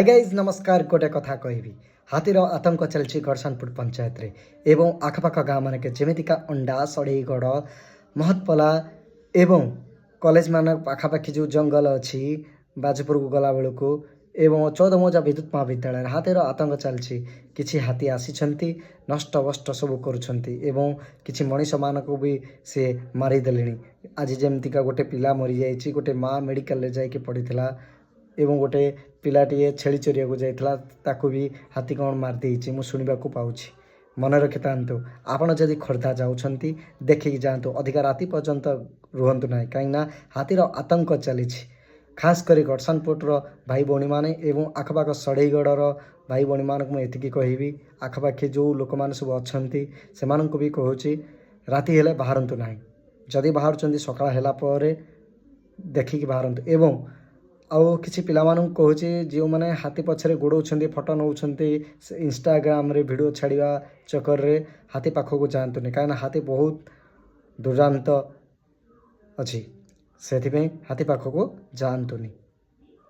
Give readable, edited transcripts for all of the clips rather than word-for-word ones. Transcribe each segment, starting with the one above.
Hi guys नमस्कार गोटे कथा कहबी हाथीर आतंक चलती गड़सानपुर पंचायत रे एवं आखपाख गाँव मानक जमीका अंडा सड़ेगड़ महतपला एवं कॉलेज मान पाखापाखि जो जंगल अच्छी बाजपुर को गला बेलू को एवं 14 मौजा विद्युत महाविद्यालय हाथीर आतंक चलती किछि हाथी आसी नष्ट वस्ट सब करुँच किछि मनीष मान को भी सी मारिदेले आज जमतीका गोटे पिला मरी जाइए गोटे माँ मेडिकल जाकि पड़ी एवं गोटे पिलाटे छेली चोरिया जाइला ताकू भी हाथी कौन मारिदे मुझे शुणा पाऊँ मन रखि था आपड़ जदि खोर्धा जाऊँच देखिकी जातु अधिका राति पर्यंत रुहतु ना कहीं हाथीर आतंक चली खास कर गड़सानपुर भाई भौणी मैंने एवं आखपाख सड़ेगड़र भाई भौणी मानक मुझे कहबी आखपाखे जो लोक मैंने सब अच्छा से भी कहूँ राति हेले बाहरतु ना जदि बाहर सकाळ है देखिकी बाहरतु एवं आउ किसी पिला कहूँ जो मैंने हाथी पछरे गोड़ाऊँ फटो नौ इंस्टाग्राम रे वीडियो छाड़ा चक्कर रे हाथी पाखक जातुनि कहीं हाथी बहुत दुर्दांत अच्छी से हाथी पाखक जातुनि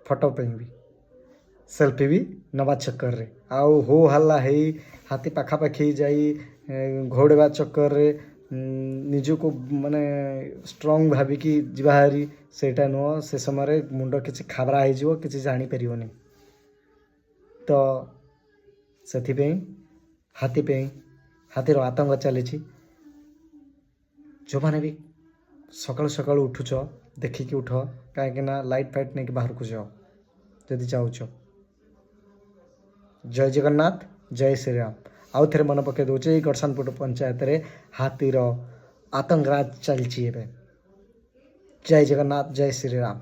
फटो भी सेल्फी भी नवा चक्कर रे आउ हो हल्ला है हाथी पाखापाखि जाई घोड़वा चक्कर रे निजको माने स्ट्रंग भाविकी जीवाहारी सेटा नुह से समय मुंड किसी खाबरा हो कि जापर तो से हाथीर आतंक चली जो मैंने भी सकाल सकाल उठुच देखिकी उठ कहीं लाइट फाइट नहीं बाहर को जाओ जदि चाहूच जय जगन्नाथ जय श्री राम आउ थे मन पकई दूचे गड़सानपुर पंचायत रे हाथीर आतंक राज चलती जय जगन्नाथ जय श्री राम।